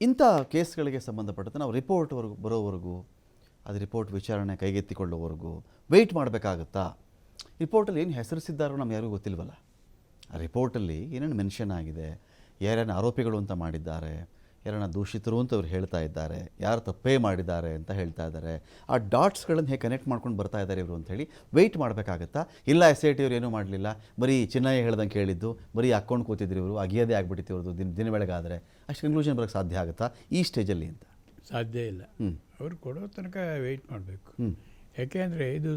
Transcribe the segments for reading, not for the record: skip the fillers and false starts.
ಇಂಥ ಕೇಸ್ಗಳಿಗೆ ಸಂಬಂಧಪಟ್ಟಂತೆ ನಾವು ರಿಪೋರ್ಟ್ವರೆಗೂ ಬರೋವರೆಗೂ, ಅದು ರಿಪೋರ್ಟ್ ವಿಚಾರಣೆ ಕೈಗೆತ್ತಿಕೊಳ್ಳೋವರೆಗೂ ವೆಯ್ಟ್ ಮಾಡಬೇಕಾಗುತ್ತಾ? ರಿಪೋರ್ಟಲ್ಲಿ ಏನು ಹೆಸರಿಸಿದ್ದಾರೋ ನಮ್ಗೆ ಯಾರಿಗೂ ಗೊತ್ತಿಲ್ವಲ್ಲ. ಆ ರಿಪೋರ್ಟಲ್ಲಿ ಏನೇನು ಮೆನ್ಷನ್ ಆಗಿದೆ, ಯಾರ್ಯಾರು ಆರೋಪಿಗಳು ಅಂತ ಮಾಡಿದ್ದಾರೆ, ಯಾರನ್ನ ದೂಷಿತರು ಅಂತ ಅವ್ರು ಹೇಳ್ತಾ ಇದ್ದಾರೆ, ಯಾರು ತಪ್ಪೇ ಮಾಡಿದ್ದಾರೆ ಅಂತ ಹೇಳ್ತಾ ಇದ್ದಾರೆ, ಆ ಡಾಟ್ಸ್ಗಳನ್ನು ಹೇಗೆ ಕನೆಕ್ಟ್ ಮಾಡ್ಕೊಂಡು ಬರ್ತಾ ಇದ್ದಾರೆ ಇವರು ಅಂಥೇಳಿ ವೆಯ್ಟ್ ಮಾಡಬೇಕಾಗತ್ತಾ? ಇಲ್ಲ SIT ಅವ್ರು ಏನೂ ಮಾಡಲಿಲ್ಲ, ಬರೀ ಚಿನ್ನಯ್ಯ ಹೇಳ್ದಂಗೆ ಕೇಳಿದ್ದು, ಬರೀ ಹಾಕ್ಕೊಂಡು ಕೂತಿದ್ರು ಇವರು, ಅಗಿಯೋದೇ ಆಗ್ಬಿಟ್ಟಿತ್ತು ಇವ್ರದ್ದು ದಿನ ಬೆಳಗಾದರೆ, ಅಷ್ಟು ಕನ್ಕ್ಲೂಷನ್ ಬರೋಕ್ಕೆ ಸಾಧ್ಯ ಆಗುತ್ತಾ ಈ ಸ್ಟೇಜಲ್ಲಿ ಅಂತ? ಸಾಧ್ಯ ಇಲ್ಲ. ಅವರು ಕೊಡೋ ತನಕ ವೆಯ್ಟ್ ಮಾಡಬೇಕು. ಯಾಕೆಂದರೆ ಇದು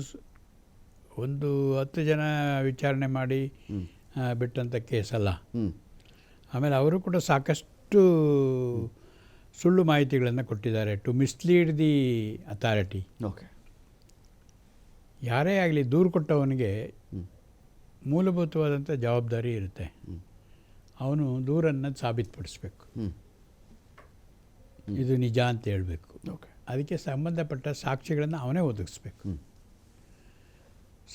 ಒಂದು 10 ಜನ ವಿಚಾರಣೆ ಮಾಡಿ ಬಿಟ್ಟಂಥ ಕೇಸಲ್ಲ. ಆಮೇಲೆ ಅವರು ಕೂಡ ಸಾಕಷ್ಟು ಸುಳ್ಳು ಮಾಹಿತಿಗಳನ್ನು ಕೊಟ್ಟಿದ್ದಾರೆ to mislead the authority. Okay. ಯಾರೇ ಆಗಲಿ ದೂರು ಕೊಟ್ಟವನಿಗೆ ಮೂಲಭೂತವಾದಂಥ ಜವಾಬ್ದಾರಿ ಇರುತ್ತೆ. ಅವನು ದೂರನ್ನು ಸಾಬೀತುಪಡಿಸ್ಬೇಕು, ಇದು ನಿಜ ಅಂತ ಹೇಳಬೇಕು. ಅದಕ್ಕೆ ಸಂಬಂಧಪಟ್ಟ ಸಾಕ್ಷಿಗಳನ್ನು ಅವನೇ ಒದಗಿಸ್ಬೇಕು.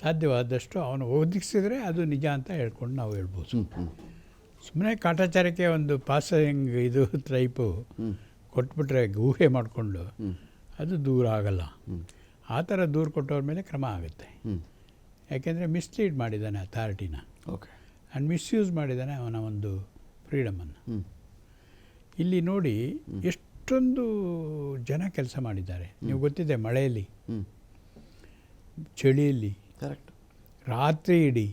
ಸಾಧ್ಯವಾದಷ್ಟು ಅವನು ಒದಗಿಸಿದರೆ ಅದು ನಿಜ ಅಂತ ಹೇಳ್ಕೊಂಡು ನಾವು ಹೇಳ್ಬೋದು. ಸುಮ್ಮನೆ ಕಾಟಾಚಾರಕ್ಕೆ ಒಂದು ಪಾಸಿಂಗ್ ಇದು ಟೈಪು ಕೊಟ್ಬಿಟ್ರೆ ಊಹೆ ಮಾಡಿಕೊಂಡು ಅದು ದೂರ ಆಗಲ್ಲ. ಆ ಥರ ದೂರು ಕೊಟ್ಟವ್ರ ಮೇಲೆ ಕ್ರಮ ಆಗುತ್ತೆ. ಯಾಕೆಂದರೆ ಮಿಸ್ಲೀಡ್ ಮಾಡಿದ್ದಾನೆ ಅಥಾರಿಟಿನ. ಓಕೆ. ಆ್ಯಂಡ್ ಮಿಸ್ಯೂಸ್ ಮಾಡಿದ್ದಾನೆ ಅವನ ಒಂದು ಫ್ರೀಡಮನ್ನು. ಇಲ್ಲಿ ನೋಡಿ ಎಷ್ಟೊಂದು ಜನ ಕೆಲಸ ಮಾಡಿದ್ದಾರೆ. ನೀವು ಗೊತ್ತಿದೆ, ಮಳೆಯಲ್ಲಿ, ಚಳಿಯಲ್ಲಿ, ಕರೆಕ್ಟ್, ರಾತ್ರಿ ಇಡೀ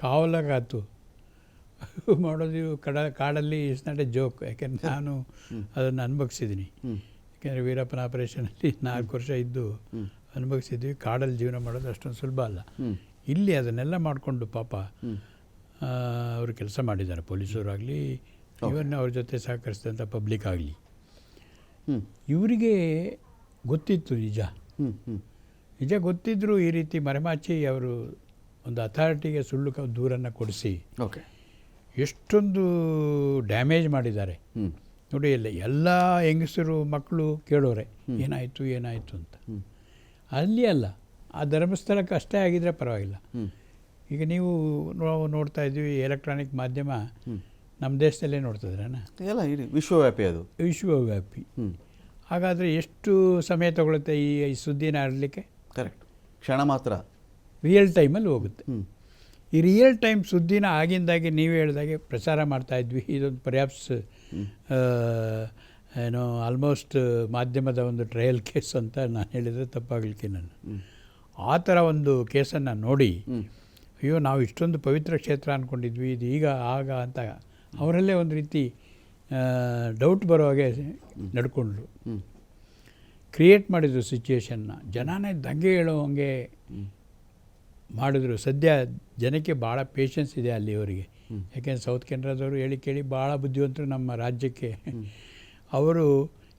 ಕಾವಲಗಾತು ಮಾಡೋದು ಕಾಡಲ್ಲಿ. It's not A joke. ಯಾಕೆಂದರೆ ನಾನು ಅದನ್ನು ಅನುಭವಿಸಿದ್ದೀನಿ. ಯಾಕೆಂದರೆ ವೀರಪ್ಪನ ಆಪರೇಷನಲ್ಲಿ 4 ವರ್ಷ ಇದ್ದು ಅನುಭವಿಸಿದ್ವಿ. ಕಾಡಲ್ಲಿ ಜೀವನ ಮಾಡೋದು ಅಷ್ಟೊಂದು ಸುಲಭ ಅಲ್ಲ. ಇಲ್ಲಿ ಅದನ್ನೆಲ್ಲ ಮಾಡಿಕೊಂಡು ಪಾಪ ಅವರು ಕೆಲಸ ಮಾಡಿದ್ದಾರೆ, ಪೊಲೀಸರಾಗಲಿ, ಇವನ್ನ ಅವ್ರ ಜೊತೆ ಸಹಕರಿಸಿದಂಥ ಪಬ್ಲಿಕ್ ಆಗಲಿ. ಇವರಿಗೆ ಗೊತ್ತಿತ್ತು ನಿಜ ಗೊತ್ತಿದ್ದರೂ ಈ ರೀತಿ ಮರೆಮಾಚಿ ಅವರು ಒಂದು ಅಥಾರಿಟಿಗೆ ಸುಳ್ಳು ದೂರನ್ನು ಕೊಡಿಸಿ ಎಷ್ಟೊಂದು ಡ್ಯಾಮೇಜ್ ಮಾಡಿದ್ದಾರೆ ನೋಡಿ. ಎಲ್ಲ ಹೆಂಗಸರು ಮಕ್ಕಳು ಕೇಳೋರೆ ಏನಾಯಿತು ಏನಾಯಿತು ಅಂತ. ಅಲ್ಲಿ ಅಲ್ಲ, ಆ ಧರ್ಮಸ್ಥಳಕ್ಕೆ ಅಷ್ಟೇ ಆಗಿದ್ರೆ ಪರವಾಗಿಲ್ಲ. ಈಗ ನೀವು ನೋಡ್ತಾ ಇದ್ದೀವಿ, ಎಲೆಕ್ಟ್ರಾನಿಕ್ ಮಾಧ್ಯಮ ನಮ್ಮ ದೇಶದಲ್ಲೇ ನೋಡ್ತಿದ್ರಣ್ಣ, ಎಲ್ಲ ಇಡೀ ವಿಶ್ವವ್ಯಾಪಿ, ಅದು ವಿಶ್ವವ್ಯಾಪಿ. ಹಾಗಾದರೆ ಎಷ್ಟು ಸಮಯ ತಗೊಳುತ್ತೆ ಈ ಸುದ್ದಿನ ಹರಡಲಿಕ್ಕೆ? ಕರೆಕ್ಟ್, ಕ್ಷಣ ಮಾತ್ರ, ರಿಯಲ್ ಟೈಮಲ್ಲಿ ಹೋಗುತ್ತೆ. ಈ ರಿಯಲ್ ಟೈಮ್ ಸುದ್ದಿನ ಆಗಿಂದಾಗೆ ನೀವು ಹೇಳಿದಾಗೆ ಪ್ರಚಾರ ಮಾಡ್ತಾಯಿದ್ವಿ. ಇದೊಂದು ಪರ್ಯಾಪ್ಸ್ ಏನೋ ಆಲ್ಮೋಸ್ಟ್ ಮಾಧ್ಯಮದ ಒಂದು ಟ್ರಯಲ್ ಕೇಸ್ ಅಂತ ನಾನು ಹೇಳಿದರೆ ತಪ್ಪಾಗಲಿಕ್ಕೆ ನಾನು. ಆ ಥರ ಒಂದು ಕೇಸನ್ನು ನೋಡಿ, ಅಯ್ಯೋ ನಾವು ಇಷ್ಟೊಂದು ಪವಿತ್ರ ಕ್ಷೇತ್ರ ಅಂದ್ಕೊಂಡಿದ್ವಿ, ಇದು ಈಗ ಆಗ ಅಂತ ಅವರಲ್ಲೇ ಒಂದು ರೀತಿ ಡೌಟ್ ಬರೋ ಹಾಗೆ ನಡ್ಕೊಂಡ್ರು. ಕ್ರಿಯೇಟ್ ಮಾಡಿದ್ರು ಸಿಚುವೇಶನ್ನ. ಜನನೇ ದಂಗೆ ಹೇಳೋ ಹಂಗೆ ಮಾಡಿದ್ರು. ಸದ್ಯ ಜನಕ್ಕೆ ಭಾಳ ಪೇಷನ್ಸ್ ಇದೆ ಅಲ್ಲಿಯವರಿಗೆ. ಯಾಕೆಂದರೆ ಸೌತ್ ಕೆನರಾದವರು ಹೇಳಿ ಕೇಳಿ ಭಾಳ ಬುದ್ಧಿವಂತರು ನಮ್ಮ ರಾಜ್ಯಕ್ಕೆ. ಅವರು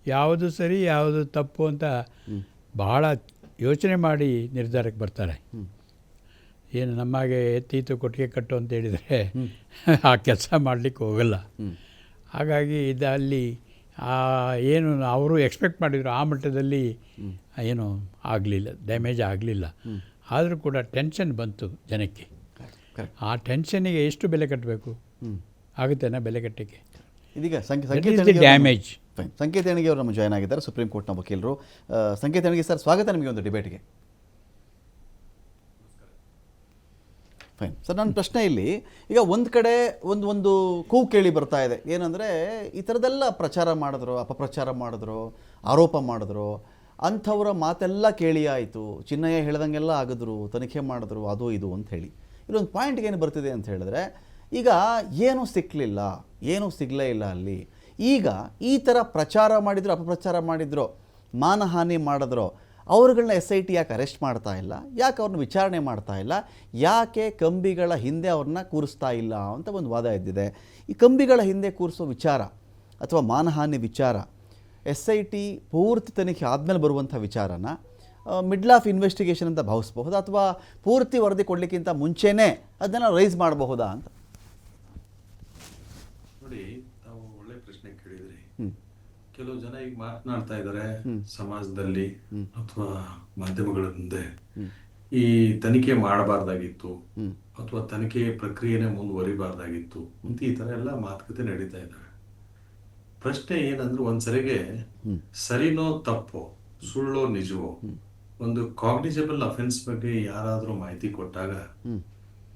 ಯಾವುದು ಸರಿ ಯಾವುದು ತಪ್ಪು ಅಂತ ಭಾಳ ಯೋಚನೆ ಮಾಡಿ ನಿರ್ಧಾರಕ್ಕೆ ಬರ್ತಾರೆ. ಏನು ನಮಗೆ ಎತ್ತೀತು ಕೊಟ್ಟಿಗೆ ಕಟ್ಟು ಅಂತ ಹೇಳಿದರೆ ಆ ಕೆಲಸ ಮಾಡಲಿಕ್ಕೆ ಹೋಗಲ್ಲ. ಹಾಗಾಗಿ ಅಲ್ಲಿ ಏನು ಅವರು ಎಕ್ಸ್ಪೆಕ್ಟ್ ಮಾಡಿದರು ಆ ಮಟ್ಟದಲ್ಲಿ ಏನು ಆಗಲಿಲ್ಲ, ಡ್ಯಾಮೇಜ್ ಆಗಲಿಲ್ಲ. ಆದರೂ ಕೂಡ ಟೆನ್ಷನ್ ಬಂತು ಜನಕ್ಕೆ. ಆ ಟೆನ್ಷನ್ನಿಗೆ ಎಷ್ಟು ಬೆಲೆ ಕಟ್ಟಬೇಕು? ಆಗುತ್ತೇನಾ ಬೆಲೆ ಕಟ್ಟಕ್ಕೆ? ಇದೀಗ ಡ್ಯಾಮೇಜ್. ಸಂಕೇತ್ ಹೆಣಿಗೆ ಅವರು ನಮ್ಮ ಜಾಯ್ನ್ ಆಗಿದ್ದಾರೆ, ಸುಪ್ರೀಂ ಕೋರ್ಟ್ನ ವಕೀಲರು. ಸಂಕೇತ್ ಹೆಣಿಗೆ ಸರ್, ಸ್ವಾಗತ ನಿಮಗೆ ಒಂದು ಡಿಬೇಟ್ಗೆ. ಫೈನ್ ಸರ್, ನನ್ನ ಪ್ರಶ್ನೆ ಇಲ್ಲಿ ಈಗ ಒಂದು ಕಡೆ ಒಂದು ಕೂಗು ಕೇಳಿ ಬರ್ತಾ ಇದೆ. ಏನಂದರೆ ಈ ಥರದ್ದೆಲ್ಲ ಪ್ರಚಾರ ಮಾಡಿದ್ರು, ಅಪಪ್ರಚಾರ ಮಾಡಿದ್ರು, ಆರೋಪ ಮಾಡಿದ್ರು, ಅಂಥವರ ಮಾತೆಲ್ಲ ಕೇಳಿ ಆಯಿತು, ಚಿನ್ನಯ್ಯ ಹೇಳ್ದಂಗೆಲ್ಲ ಆಗಿದ್ರು, ತನಿಖೆ ಮಾಡಿದ್ರು, ಅದು ಇದು ಅಂತ ಹೇಳಿ ಇಲ್ಲೊಂದು ಪಾಯಿಂಟ್ಗೆ ಏನು ಬರ್ತಿದೆ ಅಂತ ಹೇಳಿದ್ರೆ, ಈಗ ಏನೂ ಸಿಗಲೇ ಇಲ್ಲ ಅಲ್ಲಿ. ಈಗ ಈ ಥರ ಪ್ರಚಾರ ಮಾಡಿದ್ರು, ಅಪಪ್ರಚಾರ ಮಾಡಿದ್ರು, ಮಾನಹಾನಿ ಮಾಡಿದ್ರು, ಅವ್ರುಗಳನ್ನ SIT ಯಾಕೆ ಅರೆಸ್ಟ್ ಮಾಡ್ತಾ ಇಲ್ಲ, ಯಾಕೆ ಅವ್ರನ್ನ ವಿಚಾರಣೆ ಮಾಡ್ತಾ ಇಲ್ಲ, ಯಾಕೆ ಕಂಬಿಗಳ ಹಿಂದೆ ಅವ್ರನ್ನ ಕೂರಿಸ್ತಾ ಇಲ್ಲ ಅಂತ ಒಂದು ವಾದ ಎದ್ದಿದೆ. ಈ ಕಂಬಿಗಳ ಹಿಂದೆ ಕೂರಿಸೋ ವಿಚಾರ ಅಥವಾ ಮಾನಹಾನಿ ವಿಚಾರ SIT ಪೂರ್ತಿ ತನಿಖೆ ಆದಮೇಲೆ ಬರುವಂಥ ವಿಚಾರನ ಮಿಡ್ಲ್ ಆಫ್ ಇನ್ವೆಸ್ಟಿಗೇಷನ್ ಅಂತ ಭಾವಿಸಬಹುದಾ, ಅಥವಾ ಪೂರ್ತಿ ವರದಿ ಕೊಡಲಿಕ್ಕಿಂತ ಮುಂಚೆನೇ ಅದನ್ನು ರೈಸ್ ಮಾಡಬಹುದಾ ಅಂತ? ನೋಡಿ, ತಾವು ಒಳ್ಳೆ ಪ್ರಶ್ನೆ ಕೇಳಿದ್ರಿ. ಕೆಲವು ಜನ ಈಗ ಮಾತನಾಡ್ತಾ ಇದ್ದಾರೆ ಸಮಾಜದಲ್ಲಿ ಅಥವಾ ಮಾಧ್ಯಮಗಳ ಮುಂದೆ, ಈ ತನಿಖೆ ಮಾಡಬಾರ್ದಾಗಿತ್ತು ಅಥವಾ ತನಿಖೆ ಪ್ರಕ್ರಿಯೆನೇ ಮುಂದುವರಿಬಾರ್ದಾಗಿತ್ತು ಅಂತ ಈ ತರ ಎಲ್ಲ ಮಾತುಕತೆ ನಡೀತಾ ಇದ್ದಾವೆ. ಪ್ರಶ್ನೆ ಏನಂದ್ರೆ ಒಂದ್ಸರಿಗೆ ಸರಿನೋ ತಪ್ಪೋ, ಸುಳ್ಳೋ ನಿಜವೋ, ಒಂದು ಕಾಗ್ನಿಸಬಲ್ ಅಫೆನ್ಸ್ ಬಗ್ಗೆ ಯಾರಾದರೂ ಮಾಹಿತಿ ಕೊಟ್ಟಾಗ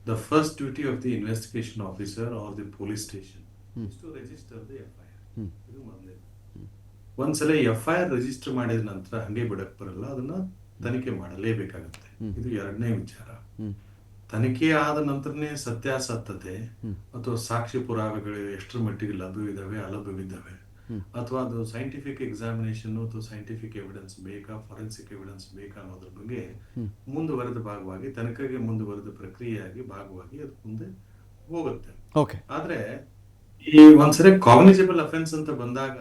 the first duty of the investigation officer or the police station is to register the FIR. ಇದು ಮೊದಲೇ. ಒಂದ್ಸಲ FIR ರಿಜಿಸ್ಟರ್ ಮಾಡಿದ ನಂತರ ಹಂಗೆ ಬಿಡಕ್ ಬರಲ್ಲ, ಅದನ್ನ ತನಿಖೆ ಮಾಡಲೇಬೇಕಾಗುತ್ತೆ. ಇದು ಎರಡನೇ ವಿಚಾರ. ತನಿಖೆ ಆದ ನಂತರನೇ ಸತ್ಯಾಸತ್ಯತೆ ಅಥವಾ ಸಾಕ್ಷಿ ಪುರಾವೆಗಳು ಎಷ್ಟರ ಮಟ್ಟಿಗೆ ಲಭ್ಯವಿದ್ದಾವೆ ಅಲಭ್ಯವಿದ್ದಾವೆ, ಅಥವಾ ಅದು ಸೈಂಟಿಫಿಕ್ ಎಕ್ಸಾಮಿನೇಷನ್ ಅಥವಾ ಸೈಂಟಿಫಿಕ್ ಎವಿಡೆನ್ಸ್ ಬೇಕಾ, ಫಾರೆನ್ಸಿಕ್ ಎವಿಡೆನ್ಸ್ ಬೇಕಾ ಅನ್ನೋದ್ರ ಬಗ್ಗೆ ಮುಂದುವರೆದ ಭಾಗವಾಗಿ, ತನಿಖೆಗೆ ಮುಂದುವರೆದ ಪ್ರಕ್ರಿಯೆಯಾಗಿ ಭಾಗವಾಗಿ ಅದು ಮುಂದೆ ಹೋಗುತ್ತೆ. ಓಕೆ. ಆದ್ರೆ ಈ ಒಂದ್ಸರಿ ಕಾಗ್ನಿಸಬಲ್ ಅಫೆನ್ಸ್ ಅಂತ ಬಂದಾಗ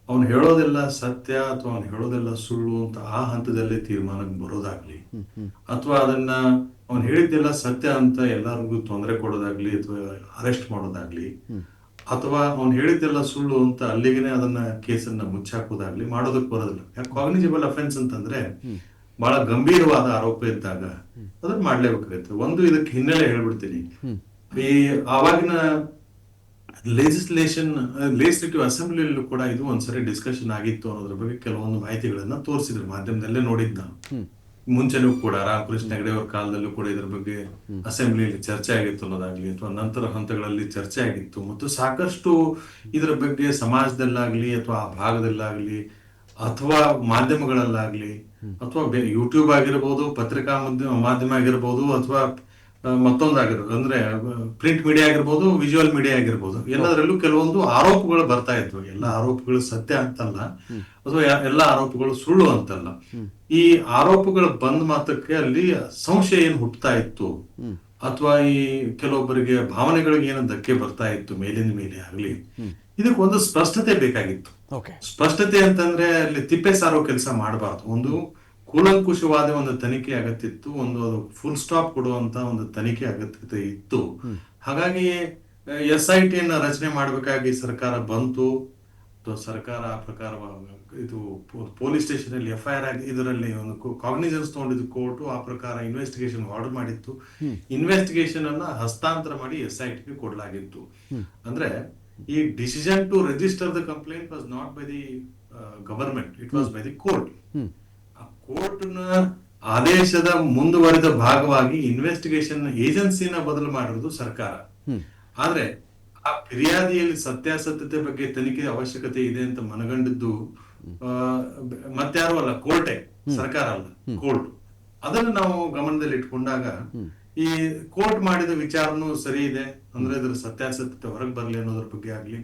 ಅವ್ನು ಹೇಳೋದೆಲ್ಲ ಸತ್ಯ ಅಥವಾ ಅವ್ನು ಹೇಳೋದೆಲ್ಲ ಸುಳ್ಳು ಅಂತ ಆ ಹಂತದಲ್ಲೇ ತೀರ್ಮಾನಕ್ಕೆ ಬರೋದಾಗ್ಲಿ, ಅಥವಾ ಅದನ್ನ ಅವ್ನು ಹೇಳಿದ್ದೆಲ್ಲ ಸತ್ಯ ಅಂತ ಎಲ್ಲರಿಗೂ ತೊಂದರೆ ಕೊಡೋದಾಗ್ಲಿ ಅಥವಾ ಅರೆಸ್ಟ್ ಮಾಡೋದಾಗ್ಲಿ, ಅಥವಾ ಅವ್ನು ಹೇಳಿದ್ದೆಲ್ಲ ಸುಳ್ಳು ಅಂತ ಅಲ್ಲಿಗೆನೆ ಅದನ್ನ ಕೇಸನ್ನ ಮುಚ್ಚಾಕೋದಾಗ್ಲಿ ಮಾಡೋದಕ್ಕೆ ಬರೋದಿಲ್ಲ. ಯಾಕೆ ಕಾಗ್ನಿಸಬಲ್ ಅಫೆನ್ಸ್ ಅಂತಂದ್ರೆ ಬಹಳ ಗಂಭೀರವಾದ ಆರೋಪ ಇದ್ದಾಗ ಅದನ್ನ ಮಾಡ್ಲೇಬೇಕಾಗುತ್ತೆ. ಒಂದು ಇದಕ್ಕೆ ಹಿನ್ನೆಲೆ ಹೇಳ್ಬಿಡ್ತೀನಿ. ಈ ಆವಾಗಿನ ಲೆಜಿಸ್ಲೇಟಿವ್ ಅಸೆಂಬ್ಲಿಯಲ್ಲೂ ಕೂಡ ಇದು ಒಂದ್ಸರಿ ಡಿಸ್ಕಷನ್ ಆಗಿತ್ತು ಅನ್ನೋದ್ರ ಬಗ್ಗೆ ಕೆಲವೊಂದು ಮಾಹಿತಿಗಳನ್ನ ತೋರಿಸಿದ್ರು, ಮಾಧ್ಯಮದಲ್ಲೇ ನೋಡಿದ್ ನಾನು. ಮುಂಚೆನೂ ಕೂಡ ರಾಮಕೃಷ್ಣ ಹೆಗಡೆ ಅವ್ರ ಕಾಲದಲ್ಲೂ ಕೂಡ ಇದ್ರ ಬಗ್ಗೆ ಅಸೆಂಬ್ಲಿಯಲ್ಲಿ ಚರ್ಚೆ ಆಗಿತ್ತು ಅನ್ನೋದಾಗ್ಲಿ, ಅಥವಾ ನಂತರ ಹಂತಗಳಲ್ಲಿ ಚರ್ಚೆ ಆಗಿತ್ತು. ಮತ್ತು ಸಾಕಷ್ಟು ಇದರ ಬಗ್ಗೆ ಸಮಾಜದಲ್ಲಾಗ್ಲಿ ಅಥವಾ ಆ ಭಾಗದಲ್ಲಾಗ್ಲಿ ಅಥವಾ ಮಾಧ್ಯಮಗಳಲ್ಲಾಗ್ಲಿ ಅಥವಾ ಯೂಟ್ಯೂಬ್ ಆಗಿರ್ಬೋದು, ಪತ್ರಿಕಾ ಮಾಧ್ಯಮ ಆಗಿರ್ಬೋದು, ಅಥವಾ ಮತ್ತೊಂದಾಗಿರ್ಬೋದು, ಅಂದ್ರೆ ಪ್ರಿಂಟ್ ಮೀಡಿಯಾ ಆಗಿರ್ಬೋದು, ವಿಜುವಲ್ ಮೀಡಿಯಾ ಆಗಿರ್ಬೋದು, ಎಲ್ಲದರಲ್ಲೂ ಕೆಲವೊಂದು ಆರೋಪಗಳು ಬರ್ತಾ ಇದ್ವು. ಎಲ್ಲ ಆರೋಪಗಳು ಸತ್ಯ ಅಂತಲ್ಲ, ಅಥವಾ ಎಲ್ಲ ಆರೋಪಗಳು ಸುಳ್ಳು ಅಂತಲ್ಲ. ಈ ಆರೋಪಗಳು ಬಂದ ಮಾತ್ರಕ್ಕೆ ಅಲ್ಲಿ ಸಂಶಯ ಏನ್ ಹುಟ್ಟುತ್ತಾ ಇತ್ತು, ಅಥವಾ ಈ ಕೆಲವೊಬ್ಬರಿಗೆ ಭಾವನೆಗಳಿಗೆ ಏನೋ ಧಕ್ಕೆ ಬರ್ತಾ ಇತ್ತು ಮೇಲಿನ ಮೇಲೆ ಆಗ್ಲಿ, ಇದಕ್ಕೆ ಒಂದು ಸ್ಪಷ್ಟತೆ ಬೇಕಾಗಿತ್ತು. ಸ್ಪಷ್ಟತೆ ಅಂತಂದ್ರೆ ಅಲ್ಲಿ ತಿಪ್ಪೆ ಸಾರೋ ಕೆಲಸ ಮಾಡಬಾರ್ದು. ಒಂದು ಕೂಲಂಕುಷವಾದ ಒಂದು ತನಿಖೆ ಅಗತ್ಯಿತ್ತು, ಒಂದು ಅದು ಫುಲ್ ಸ್ಟಾಪ್ ಕೊಡುವಂತ ಒಂದು ತನಿಖೆ ಅಗತ್ಯತೆ ಇತ್ತು. ಹಾಗಾಗಿ SIT ನ ರಚನೆ ಮಾಡಬೇಕಾಗಿ ಸರ್ಕಾರ ಬಂತು. ಸರ್ಕಾರ ಆ ಪ್ರಕಾರ ಇದು ಪೊಲೀಸ್ ಸ್ಟೇಷನ್ ಅಲ್ಲಿ FIR ಆಗಿ ಇದರಲ್ಲಿ ಒಂದು ಕಾಗ್ನಿಜೆನ್ಸ್ ತಗೊಂಡಿದ್ದು ಕೋರ್ಟ್, ಆ ಪ್ರಕಾರ ಇನ್ವೆಸ್ಟಿಗೇಷನ್ ಆರ್ಡರ್ ಮಾಡಿತ್ತು. ಇನ್ವೆಸ್ಟಿಗೇಷನ್ ಅನ್ನ ಹಸ್ತಾಂತರ ಮಾಡಿ SIT ಗೆ ಕೊಡಲಾಗಿತ್ತು. ಅಂದ್ರೆ ಈ decision to register the complaint was not by the government, it was by the court. Court ನ ಆದೇಶದ ಮುಂದುವರೆದ ಭಾಗವಾಗಿ ಇನ್ವೆಸ್ಟಿಗೇಷನ್ ಏಜೆನ್ಸಿನ ಬದಲು ಮಾಡಿರೋದು ಸರ್ಕಾರ. ಆದ್ರೆ ಆ ಫಿರ್ಯಾದಿಯಲ್ಲಿ ಸತ್ಯಾಸತ್ಯತೆ ಬಗ್ಗೆ ತನಿಖೆ ಅವಶ್ಯಕತೆ ಇದೆ ಅಂತ ಮನಗಂಡಿದ್ದು ಮತ್ಯಾರು ಅಲ್ಲ, ಕೋರ್ಟೇ, ಸರ್ಕಾರ ಅಲ್ಲ, ಕೋರ್ಟ್. ಅದನ್ನು ನಾವು ಗಮನದಲ್ಲಿ ಇಟ್ಕೊಂಡಾಗ ಈ ಕೋರ್ಟ್ ಮಾಡಿದ ವಿಚಾರನೂ ಸರಿ ಇದೆ ಅಂದ್ರೆ ಅದ್ರ ಸತ್ಯಾಸತ್ಯತೆ ಹೊರಗೆ ಬರಲಿ ಅನ್ನೋದ್ರ ಬಗ್ಗೆ ಆಗ್ಲಿ,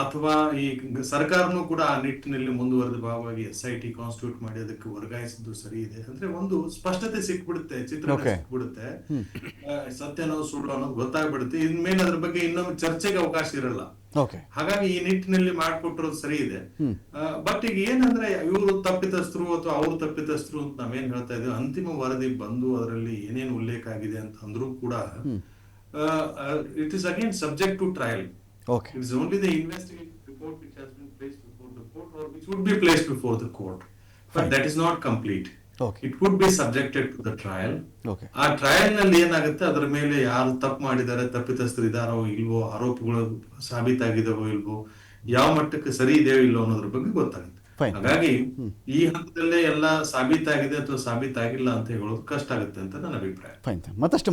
ಅಥವಾ ಈ ಸರ್ಕಾರನೂ ಕೂಡ ಆ ನಿಟ್ಟಿನಲ್ಲಿ ಮುಂದುವರೆದ ಭಾಗವಾಗಿ SIT ಕಾನ್ಸ್ಟಿಟ್ಯೂಟ್ ಮಾಡಿ ಅದಕ್ಕೆ ವರ್ಗಾಯಿಸಿದ್ದು ಸರಿ ಇದೆ ಅಂದ್ರೆ ಒಂದು ಸ್ಪಷ್ಟತೆ ಸಿಕ್ಬಿಡುತ್ತೆ, ಚಿತ್ರ ಸಿಕ್ಬಿಡುತ್ತೆ, ಸತ್ಯನೋ ಸುಳ್ಳು ಅನ್ನೋದು ಗೊತ್ತಾಗ್ಬಿಡುತ್ತೆ. ಇನ್ಮೇಲೆ ಅದ್ರ ಬಗ್ಗೆ ಇನ್ನೊಂದು ಚರ್ಚೆಗೆ ಅವಕಾಶ ಇರಲ್ಲ. ಹಾಗಾಗಿ ಈ ನಿಟ್ಟಿನಲ್ಲಿ ಮಾಡ್ಕೊಟ್ಟಿರೋದು ಸರಿ ಇದೆ. ಬಟ್ ಈಗ ಏನಂದ್ರೆ ಇವರು ತಪ್ಪಿತಸ್ಥರು ಅಥವಾ ಅವ್ರು ತಪ್ಪಿತಸ್ಥರು ಅಂತ ನಾವೇನ್ ಹೇಳ್ತಾ ಇದ್ದೇವೆ, ಅಂತಿಮ ವರದಿ ಬಂದು ಅದರಲ್ಲಿ ಏನೇನು ಉಲ್ಲೇಖ ಆಗಿದೆ ಅಂತ ಅಂದ್ರೂ ಕೂಡ it is again subject two trial. It is only the investigative report which has been placed before the court, or which would be placed before the court. But that is not complete. It would be subjected to the trial. ಆ trial ನಲ್ಲಿ ಏನಾಗುತ್ತೆ, ಅದರ ಮೇಲೆ ಯಾರು ತಪ್ಪು ಮಾಡಿದ್ದಾರೆ, ತಪ್ಪಿತಸ್ಥರು ಇದಾರೋ ಇಲ್ವೋ, ಆರೋಪಗಳು ಸಾಬೀತಾಗಿದಾವೋ ಇಲ್ವೋ, ಯಾವ ಮಟ್ಟಕ್ಕೆ ಸರಿ ಇದೆಯೋ ಇಲ್ವೋ ಅನ್ನೋದ್ರ ಬಗ್ಗೆ ಗೊತ್ತಾಗುತ್ತೆ. ಹಾಗಾಗಿ ಈ ಹಂತದಲ್ಲೇ ಎಲ್ಲ ಸಾಬೀತಾಗಿದೆ ಅಥವಾ ಸಾಬೀತಾಗಿಲ್ಲ ಅಂತ ಹೇಳೋದು ಕಷ್ಟ ಆಗುತ್ತೆ ಅಂತ ನನ್ನ ಅಭಿಪ್ರಾಯ. ಮತ್ತಷ್ಟು